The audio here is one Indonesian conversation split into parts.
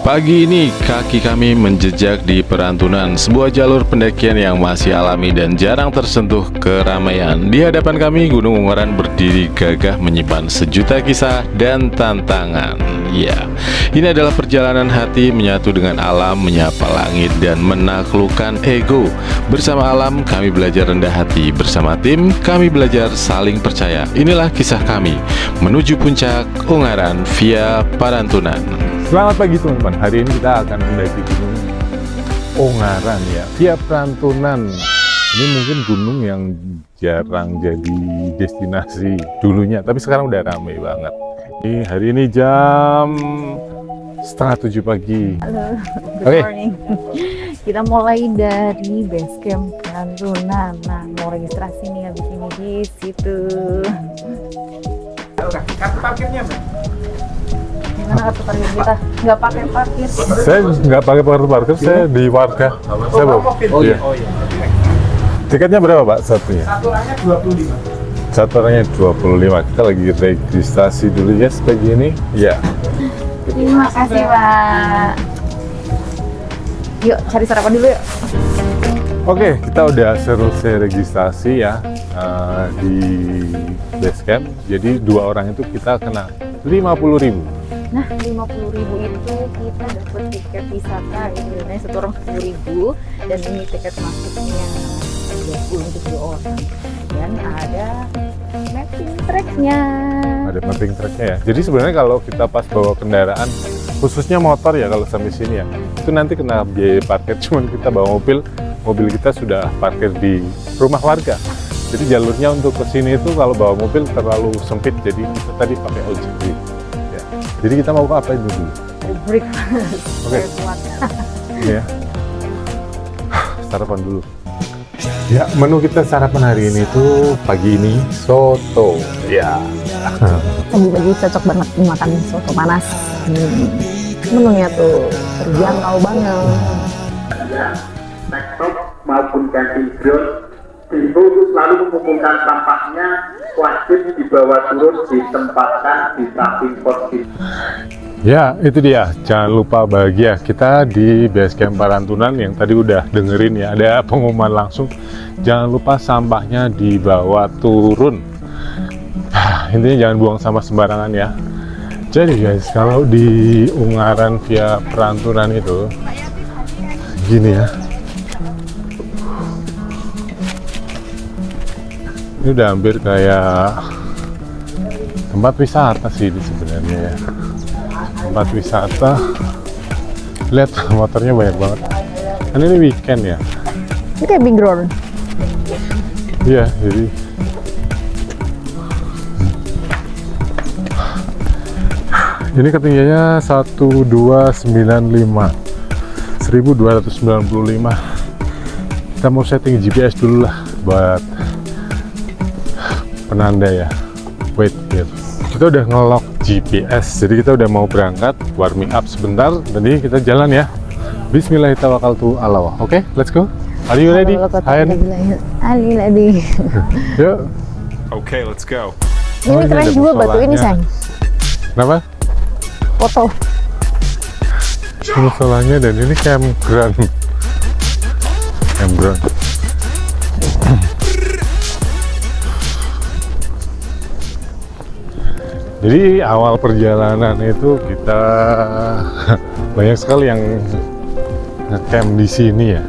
Pagi ini kaki kami menjejak di Perantunan, sebuah jalur pendakian yang masih alami dan jarang tersentuh keramaian. Di hadapan kami Gunung Ungaran berdiri gagah menyimpan sejuta kisah dan tantangan. Ya, ini adalah perjalanan hati menyatu dengan alam, menyapa langit dan menaklukkan ego. Bersama alam kami belajar rendah hati, bersama tim kami belajar saling percaya. Inilah kisah kami menuju puncak Ungaran via Parantunan. Selamat pagi teman-teman, hari ini kita akan mendaki Gunung Ungaran ya, via Perantunan. Ini mungkin gunung yang jarang jadi destinasi dulunya, tapi sekarang udah ramai banget. Hari ini jam 6:30 pagi. Halo, good morning. Kita mulai dari base camp Perantunan. Nah, mau registrasi nih habis ini di situ. Kartu parkirnya, Mbak? Gimana kartu parkir kita? Nggak pakai parkir. Saya nggak pakai kartu parkir, saya di warga. Saya bawa. Oh iya. Tiketnya berapa Pak satunya? Satu orangnya 25. Satu orangnya 25. Kita lagi registrasi dulu ya pagi ini. Ya. Terima kasih Pak. Yuk cari sarapan dulu yuk. Oke, kita udah selesai registrasi ya di base camp. Jadi dua orang itu kita kena 50.000. Nah, 50.000 itu kita dapat tiket wisata Indonesia satu orang 10.000 dan ini tiket masuknya 20 untuk 2 orang dan ada mapping tracknya. Ada mapping tracknya ya. Jadi sebenarnya kalau kita pas bawa kendaraan, khususnya motor ya kalau sampai sini ya, itu nanti kena biaya parkir. Cuman kita bawa mobil kita sudah parkir di rumah warga. Jadi jalurnya untuk ke sini itu kalau bawa mobil terlalu sempit. Jadi kita tadi pakai ojek. Ya. Jadi kita mau apa itu dulu? Breakfast. Oke. Ya. Sarapan dulu. Ya, menu kita sarapan hari ini tuh pagi ini soto. Ya. Pagi-pagi cocok banget makan soto panas. Menunya tuh terjangkau banget. Laptop maupun camping ground itu selalu mengumpulkan sampahnya, wajib dibawa turun, ditempatkan di samping pos. Ya, itu dia. Jangan lupa bahagia. Kita di base camp Parantunan yang tadi udah dengerin ya, ada pengumuman langsung. Jangan lupa sampahnya dibawa turun. Intinya jangan buang sampah sembarangan ya. Jadi guys, kalau di Ungaran via Perantunan itu gini ya. Ini udah hampir kayak tempat wisata sih ini sebenarnya ya. Tempat wisata. Lihat motornya banyak banget. Kan ini weekend ya. Ini kayak big road. Iya, jadi ini ketinggiannya 1295. Kita mau setting GPS dulu lah buat penanda ya. Wait here. Kita udah nge-lock GPS, jadi kita udah mau berangkat, warming up sebentar, jadi kita jalan ya. Bismillahirrahmanirrahim. Oke, let's go. Are you ready? Ayan. Ali. Yuk. Oke, let's go. Ini ini keren ada juga batu ini, musolanya. sayang. Kenapa? Foto. Musolanya dan ini campground. Campground. Jadi awal perjalanan itu kita banyak sekali yang ngecamp di sini ya.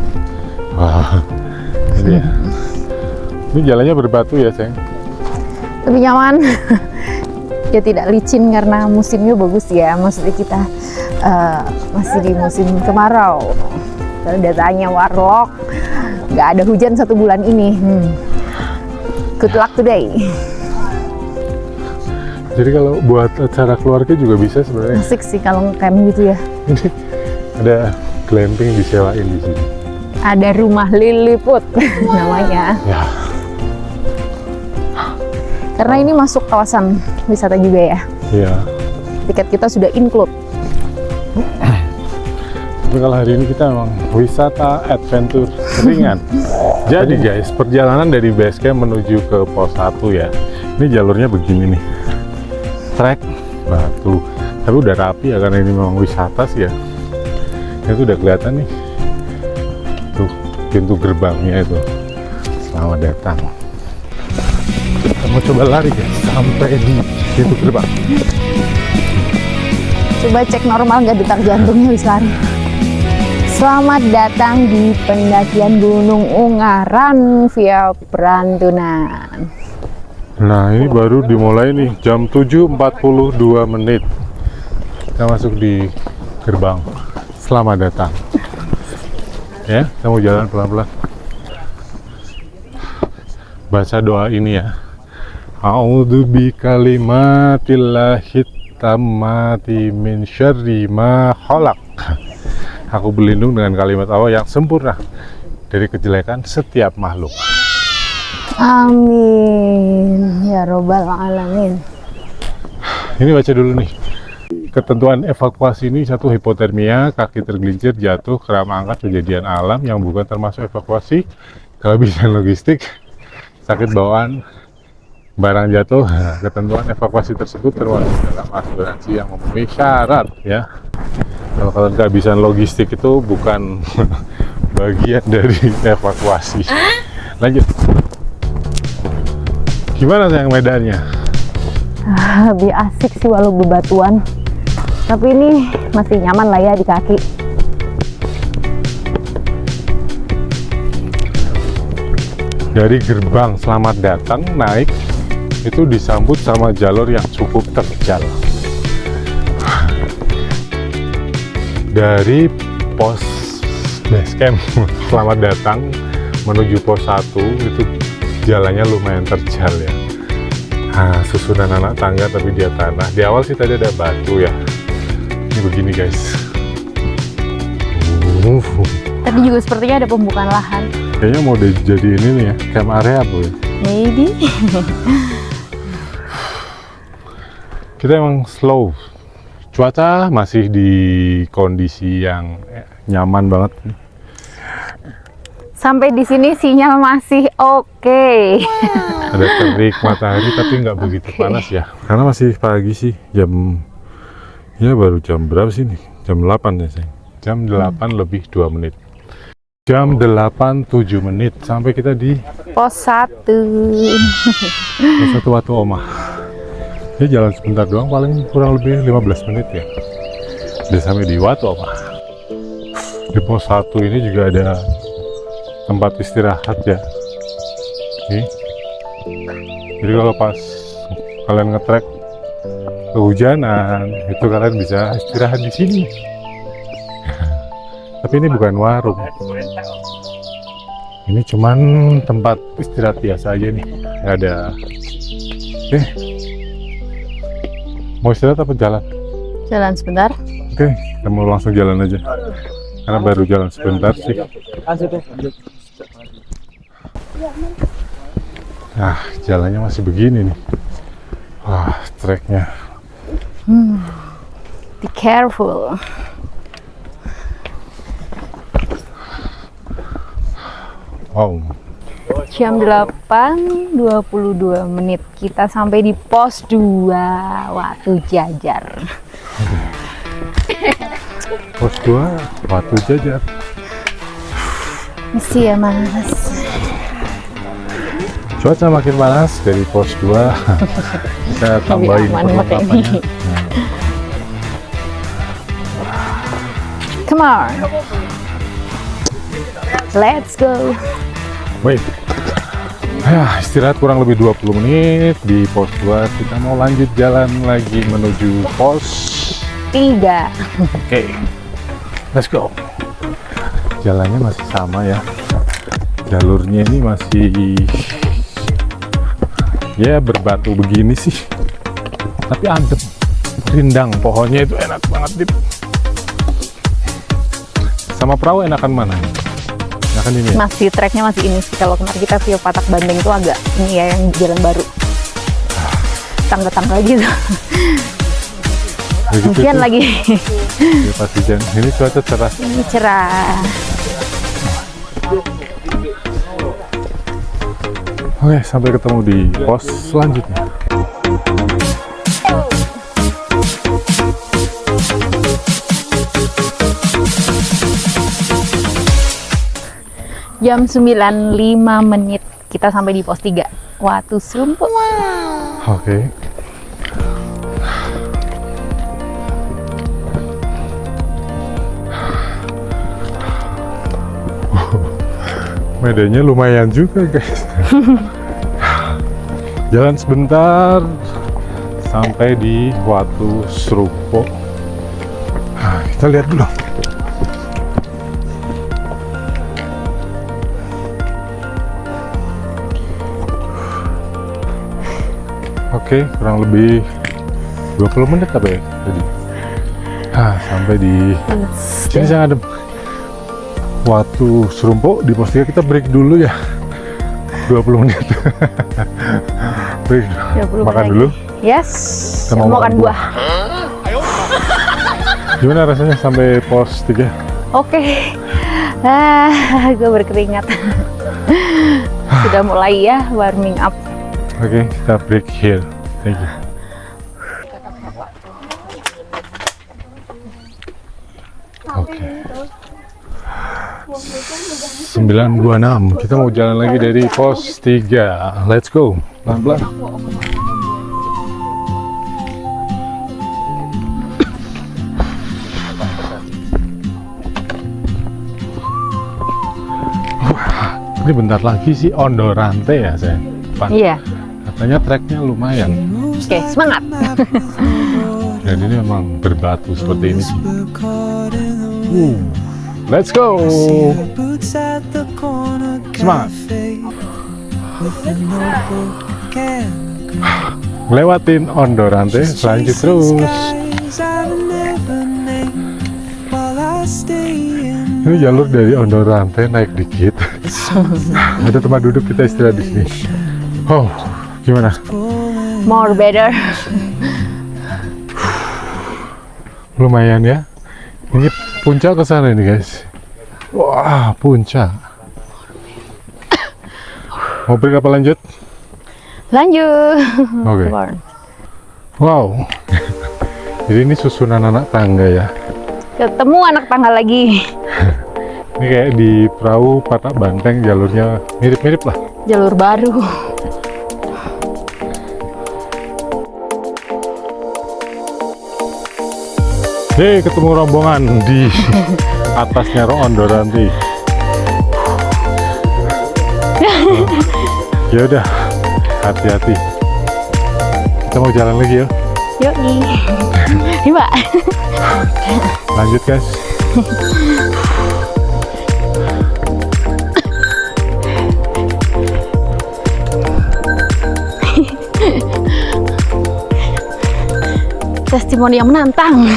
Wah, ini ya. Ini jalannya berbatu ya, sayang. Lebih nyaman. Ya tidak licin karena musimnya bagus ya. Maksudnya kita masih di musim kemarau. Kalau datanya warlock, nggak ada hujan 1 bulan ini. Good luck today. Jadi kalau buat acara keluarga juga bisa sebenarnya. Asik sih kalau ngecamp gitu ya. Ini ada glamping disewain di sini. Ada rumah Lilliput namanya. Ya. Karena ini masuk kawasan wisata juga ya. Iya. Tiket kita sudah include. Tapi kalau hari ini kita emang wisata adventure ringan. Jadi guys, perjalanan dari base camp menuju ke pos 1 ya. Ini jalurnya begini nih. Trek batu. Tapi udah rapi ya karena ini memang wisata sih ya. Itu udah kelihatan nih. Tuh pintu gerbangnya itu. Selamat datang. Kita mau coba lari guys sampai di pintu gerbang. Coba cek normal nggak detak jantungnya wis lari. Selamat datang di pendakian Gunung Ungaran via Perantunan. Nah ini baru dimulai nih jam 7.42 menit. Kita masuk di gerbang. Selamat datang. Ya, kita mau jalan pelan-pelan. Baca doa ini ya. A'udzu bi kalimatillahit tammati min syarri ma khalaq. Aku berlindung dengan kalimat Allah yang sempurna dari kejelekan setiap makhluk. Amin ya robbal alamin. Ini baca dulu nih. Ketentuan evakuasi ini: 1. Hipotermia, kaki tergelincir, jatuh, kerama angkat, kejadian alam yang bukan termasuk evakuasi, kelebihan logistik, sakit bawaan, barang jatuh. Nah, ketentuan evakuasi tersebut termasuk dalam asuransi yang memenuhi syarat ya. Kalau kehabisan logistik itu bukan bagian dari evakuasi. Lanjut. Gimana sayang medannya? Lebih asik sih walau bebatuan. Tapi ini masih nyaman lah ya di kaki. Dari gerbang selamat datang naik itu disambut sama jalur yang cukup terjal. Dari pos base camp selamat datang menuju pos 1 itu jalannya lumayan terjal ya. Nah, susunan anak tangga tapi dia tanah. Di awal sih tadi ada batu ya. Ini begini guys. Tadi juga sepertinya ada pembukaan lahan. Kayaknya mau jadi ini nih ya, camp area apa ya? Maybe. Kita emang slow. Cuaca masih di kondisi yang nyaman banget. Sampai di sini sinyal masih oke. Ada terik matahari tapi nggak begitu panas ya. Karena masih pagi sih, ya baru jam berapa sih nih? Jam 8 ya sayang. Jam 8 lebih 2 menit. Jam 8.07 menit sampai kita di Pos 1. pos 1 Watu Omah. Ya jalan sebentar doang, paling kurang lebih 15 menit ya. Udah sampai di Watu Omah. Di pos 1 ini juga ada tempat istirahat ya. Nih. Jadi kalau pas kalian nge-trek kehujanan, itu kalian bisa istirahat di sini. Tapi ini bukan warung. Ini cuman tempat istirahat biasa aja nih. Ada. Mau istirahat apa jalan? Jalan sebentar. Oke, kita mau langsung jalan aja. Karena baru jalan sebentar sih. Nah, jalannya masih begini nih. Wah, treknya. Be careful. Wow. Jam 8.22 menit kita sampai di pos 2 Watu Jajar. Pos 2 Watu Jajar. Misi ya mas. Cuaca makin panas dari pos 2. Kita tambahin aman pakai perlengkapannya. ini. Come on. Let's go. Wait. Ya, istirahat kurang lebih 20 menit di pos 2. Kita mau lanjut jalan lagi menuju pos 3. Oke. Let's go. Jalannya masih sama ya. Jalurnya ini masih ya berbatu begini sih. Tapi adem. Rindang, pohonnya itu enak banget, Dip. Sama perahu enakan mana? Enakan ini ya? Masih treknya masih ini sih. Kalau kemarin kita via Patak Bandeng itu agak ini ya yang jalan baru. Tangga-tangga gitu. Hujan lagi. Ya, pasti hujan. Ini cuaca cerah. Ini cerah. Oke, sampai ketemu di pos selanjutnya. Jam 9.05 kita sampai di pos 3 Watu Serumpo. Oke. Medannya lumayan juga guys. Jalan sebentar sampai di Watu Serumpo. Nah, kita lihat dulu. Oke, kurang lebih 20 menit apa ya tadi? Sampai di sini sangat adem. Watu Serumpo di pos 3 kita break dulu ya. 20 menit. Break. 20 Makan lagi. dulu. Yes. Kita mau Makan makan buah. Gimana rasanya sampai pos 3? Oke. Gue berkeringat. Sudah mulai ya warming up. Oke, kita break here. Thank you. Oke. 9.26. Kita mau jalan lagi dari pos 3. Let's go. Pelan-pelan. Ini bentar lagi sih Ondorante ya saya. Iya. Katanya treknya lumayan. Oke, semangat. Dan ini memang berbatu seperti ini sih. Let's go. Semangat. Lewatin Ondorante, lanjut terus. Ini jalur dari Ondorante naik dikit. Ada tempat duduk, kita istirahat di sini. Oh, gimana? More better. Lumayan ya. Ini puncak ke sana ini guys. Wah, puncak. Mau break apa lanjut? Lanjut. Oke. Come on. Wow. Jadi ini susunan anak tangga ya. Ketemu anak tangga lagi. Ini kayak di perahu Patak Banteng, jalurnya mirip-mirip lah. Jalur baru. Hei, ketemu rombongan di atasnya Ondorante. Ya udah, hati-hati. Kita mau jalan lagi ya. Yoi. Coba. Lanjut guys. Testimoni yang menantang.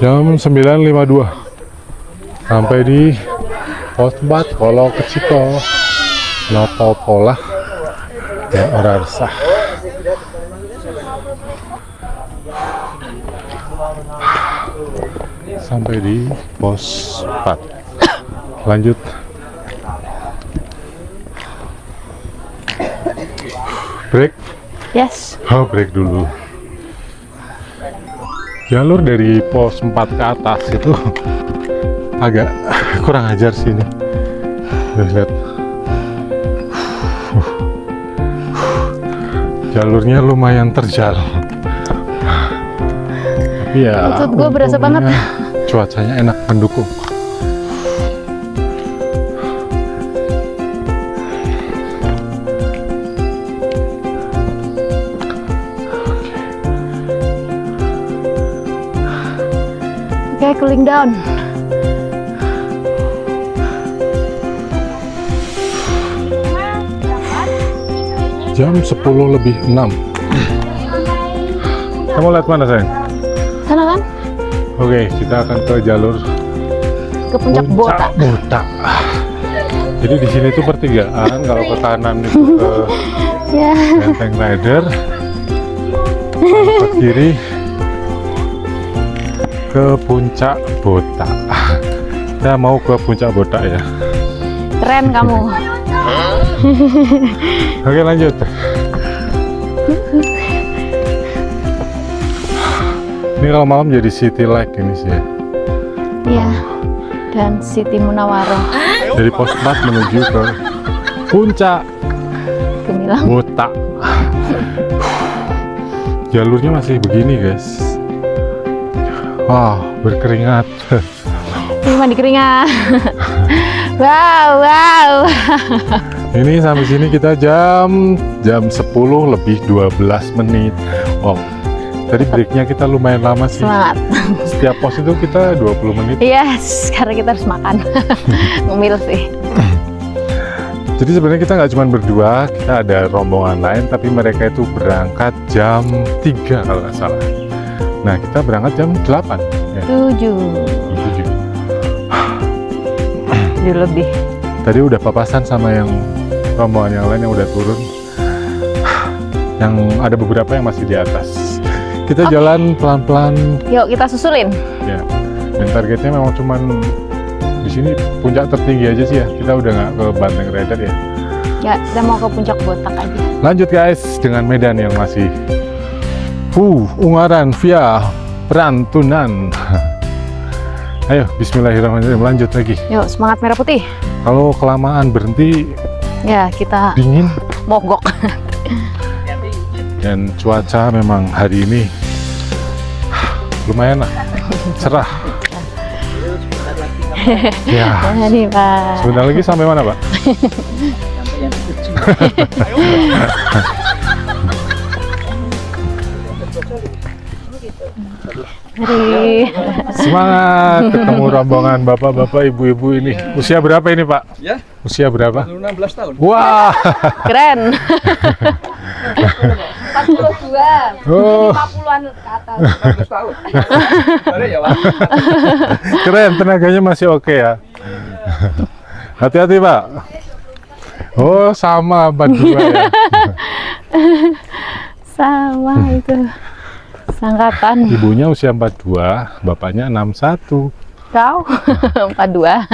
Jam 9.52 sampai di pos 4 Kolo Keciko Noto Pola dan Orarsa. Sampai di pos 4. Lanjut. Break. Yes. Oh, break dulu. Jalur dari pos 4 ke atas itu agak kurang ajar sih ini. Lihat. Jalurnya lumayan terjal. Tapi ya, Lutut gue berasa untungnya banget. Cuacanya enak mendukung. Oke, cooling down. Jam 10:06. Kamu lihat mana sayang? Sana kan? Oke, kita akan ke jalur Ke puncak Bota. Bota. Jadi di sini tuh pertigaan, kalau ke kanan itu ke Ya. Benteng Rider, ke kiri ke puncak Bota. Kita mau ke puncak Bota ya. Keren kamu. Oke, lanjut. Ini kalau malam jadi city light ini sih ya. Iya. Dan Siti Munawaroh. Dari pos 4 menuju ke puncak Gemilang. Botak. Jalurnya masih begini guys. Wah, berkeringat. Ini mandi keringat. Wow. Ini sampai sini kita jam 10 lebih 12 menit. Wow, tadi breaknya kita lumayan lama sih. Semangat. Setiap pos itu kita 20 menit. Yes, karena kita harus makan. Ngemil sih. Jadi sebenarnya kita nggak cuma berdua, kita ada rombongan lain, tapi mereka itu berangkat jam 3 kalau nggak salah. Nah, kita berangkat jam 8. Ya, 7 lebih. Tadi udah papasan sama yang rombongan yang lain yang udah turun. Yang ada beberapa yang masih di atas. Kita jalan pelan-pelan. Yuk kita susulin. Ya, dan targetnya memang cuman di sini puncak tertinggi aja sih ya. Kita udah nggak ke Banteng Rider ya. Ya, kita mau ke puncak Botak aja. Lanjut guys dengan medan yang masih Ungaran via Perantunan. Ayo, bismillahirrahmanirrahim, lanjut lagi. Yuk, semangat merah putih. Kalau kelamaan berhenti Ya, kita dingin mogok. dan cuaca memang hari ini lumayan lah, cerah. Ya, Nah, nih, Pak. sebentar lagi sampai mana, Pak? Mari. Semangat ketemu rombongan bapak-bapak, ibu-ibu ini. Usia berapa ini, Pak? Ya, Usia berapa? 16 tahun. Wah. Keren. 42, Oh, 50-an ke atas. 16 tahun. Ada ya, Pak? keren, tenaganya masih oke ya. Hati-hati, Pak. Oh, sama 42 ya. Sama itu. Sangkatan. Ibunya usia 42, bapaknya 61. Kau 42.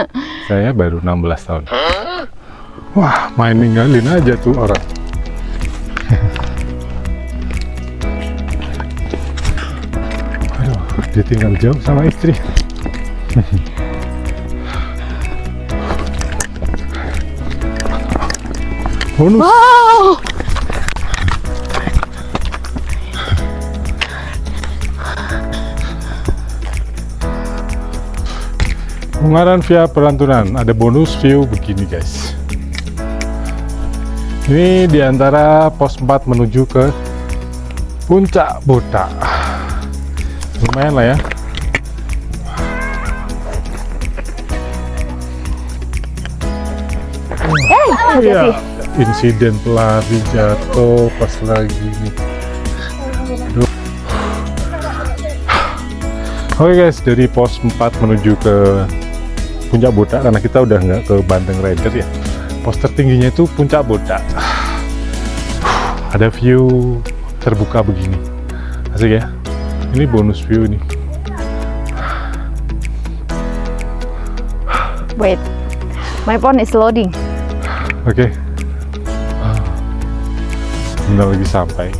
Saya baru 16 tahun. Wah, main ninggalin aja tuh orang. Aduh, ditinggal jauh sama istri. Bonus. Wow. Ungaran via Perantunan, ada bonus view begini guys. Ini diantara pos 4 menuju ke puncak Botak. Lumayan lah ya. Hati-hati. Insiden pelari jatuh pas lagi nih. Aduh. Oke guys, dari pos 4 menuju ke puncak Botak, karena kita udah nggak ke Banteng Rider ya. Pos tertingginya itu puncak Botak. Ada view terbuka begini, asik ya. Ini bonus view nih. Wait. My phone is loading. Oke. Bentar lagi sampai.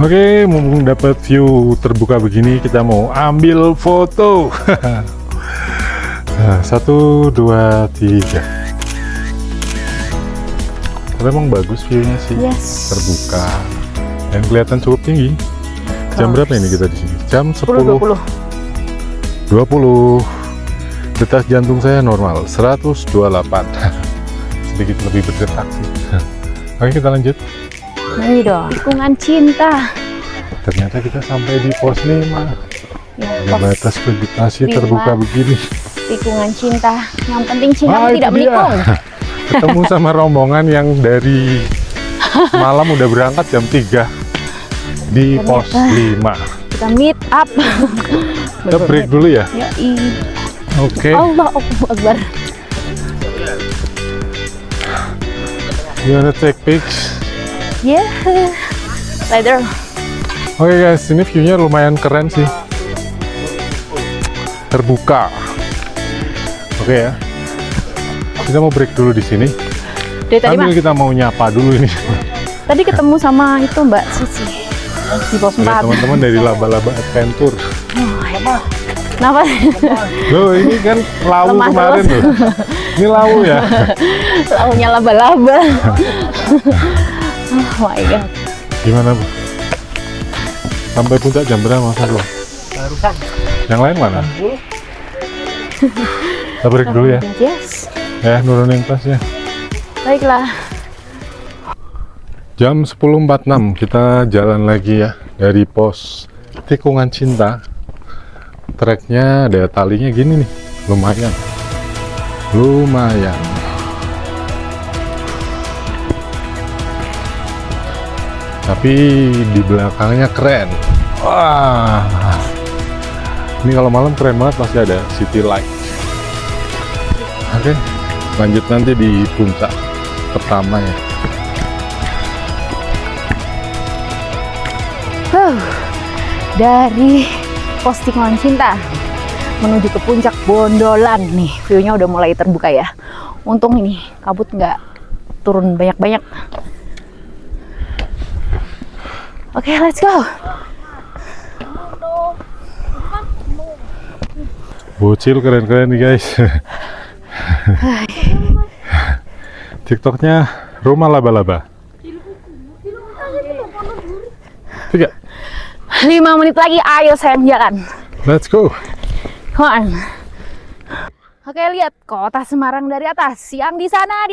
Oke, mumpung dapat view terbuka begini, kita mau ambil foto. Nah, 1, 2, 3. Tapi emang bagus view-nya sih. Yes. Terbuka dan kelihatan cukup tinggi. Jam berapa ini kita di sini? Jam 10.20. 20. Detak jantung saya normal 128. Sedikit lebih berdetak sih. Oke, kita lanjut. Ini dong. Tikungan cinta. Ternyata kita sampai di pos 5. Ya, Ada batas vegetasi 5. terbuka begini. Tikungan cinta. Yang penting cinta Ah, tidak itu dia. menikung. Ketemu sama rombongan yang dari malam udah berangkat jam 3 di pos 5. Kita meet up. Kita break dulu ya. Yoi. Oke. Allah Akbar. You wanna take pics? Yeah. Rider. Oke guys, ini view-nya lumayan keren sih. Terbuka. Oke ya. Kita mau break dulu di sini. Dari tadi Sambil mah. kita mau nyapa dulu ini. Tadi ketemu sama itu Mbak Cici. di pos Ada 4. teman-teman dari Laba-Laba Adventure. Kenapa? Loh, ini kan lau Lemah kemarin terus. loh. Ini lau ya. Launya laba-laba. Oh my god. Gimana, Bu? Sampai puncak jam berapa, Mas Arlo? Barusan. Yang lain mana? Kita break dulu ya. Yes. Ya, nurunin tasnya. Baiklah. Jam 10.46 kita jalan lagi ya dari pos Tikungan Cinta. Treknya ada talinya gini nih, lumayan. Tapi di belakangnya keren. Wah, ini kalau malam keren banget, pasti ada city light. Oke, lanjut nanti di puncak pertama ya. Dari pos Tikungan Cinta menuju ke puncak Bondolan nih, view-nya udah mulai terbuka ya. Untung ini kabut nggak turun banyak-banyak. Oke, let's go. Bocil keren-keren nih guys. TikToknya Rumah Laba-Laba. 3. 5 menit lagi, ayo sayang jalan. Let's go. Come on. Oke, lihat kota Semarang dari atas. Yang di sana.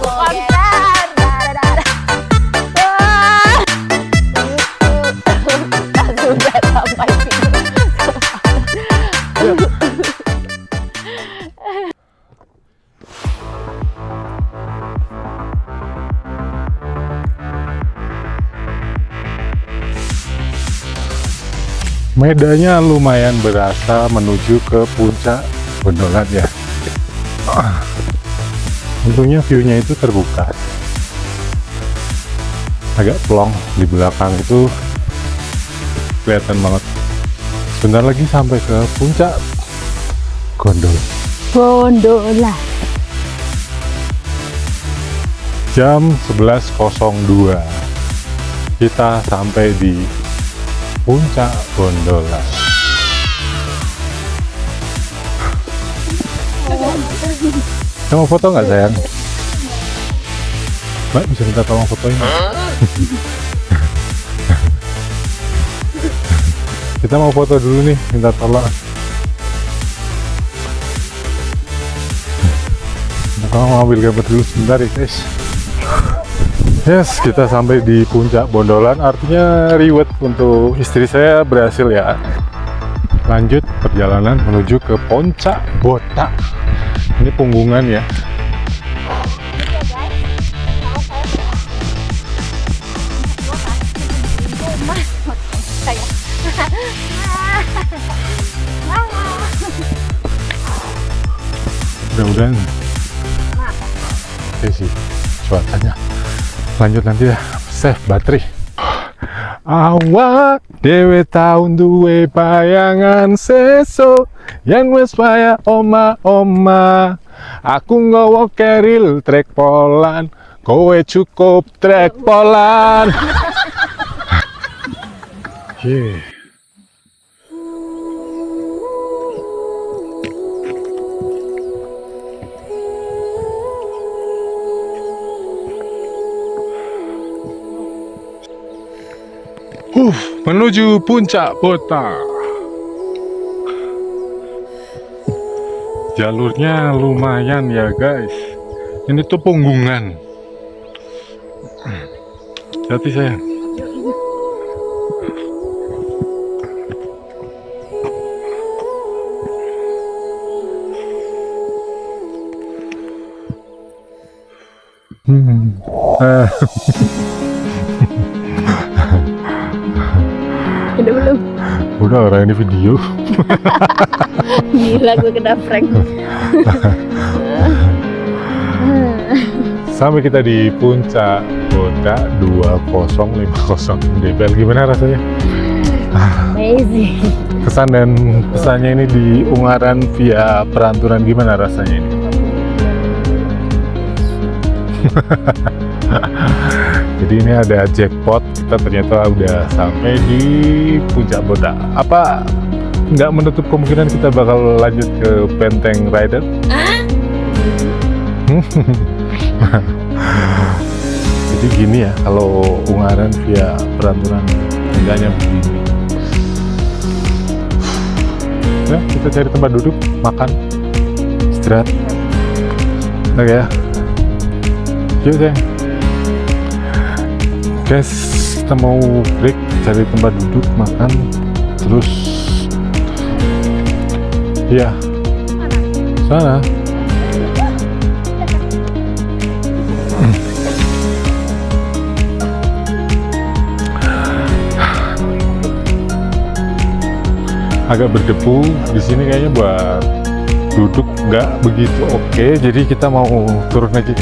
Konser. Wah. Sudah sampai sini. Medanya lumayan berasa menuju ke puncak Bondolan ya. Untungnya view-nya itu terbuka. Agak plong di belakang itu kelihatan banget. Sebentar lagi sampai ke puncak Bondolan. Jam 11.02 kita sampai di puncak Bondolan. Kamu mau foto nggak sayang? Mbak bisa minta tolong fotoin? Kita mau foto dulu nih, minta tolong. Kamu mau ambil gambar dulu sebentar ya guys. Yes, kita sampai di puncak Bondolan, artinya reward untuk istri saya berhasil ya. Lanjut perjalanan menuju ke puncak Botak. Ini punggungan ya. Mudah-mudahan oke sih cuacanya. Lanjut nanti ya, save baterai. Awak dewe taun duwe bayangan sesuk yang wis waya oma-oma. Aku nggawa keril trek polan, kowe cukup trek polan. Yeah. Menuju puncak Botak. Jalurnya lumayan ya guys. Ini tuh punggungan. Hati sayang. Udah belum? Udah, orang ini video. Gila, gue kena prank. Sampai kita di puncak Botak 2050 DPL. Gimana rasanya? Amazing. Kesan dan pesannya ini di Ungaran via Perantunan, gimana rasanya ini? Jadi ini ada jackpot, kita ternyata udah sampai di puncak Boda. Apa nggak menutup kemungkinan kita bakal lanjut ke Penteng Rider? Jadi gini ya, kalau Ungaran via Perantunan enggaknya begini. Ya, kita cari tempat duduk, makan, istirahat. Oke ya. Yuk sayang. Guys, kita mau break, cari tempat duduk, makan, terus ya sana. Agak berdebu di sini kayaknya buat duduk nggak begitu oke, jadi kita mau turun lagi.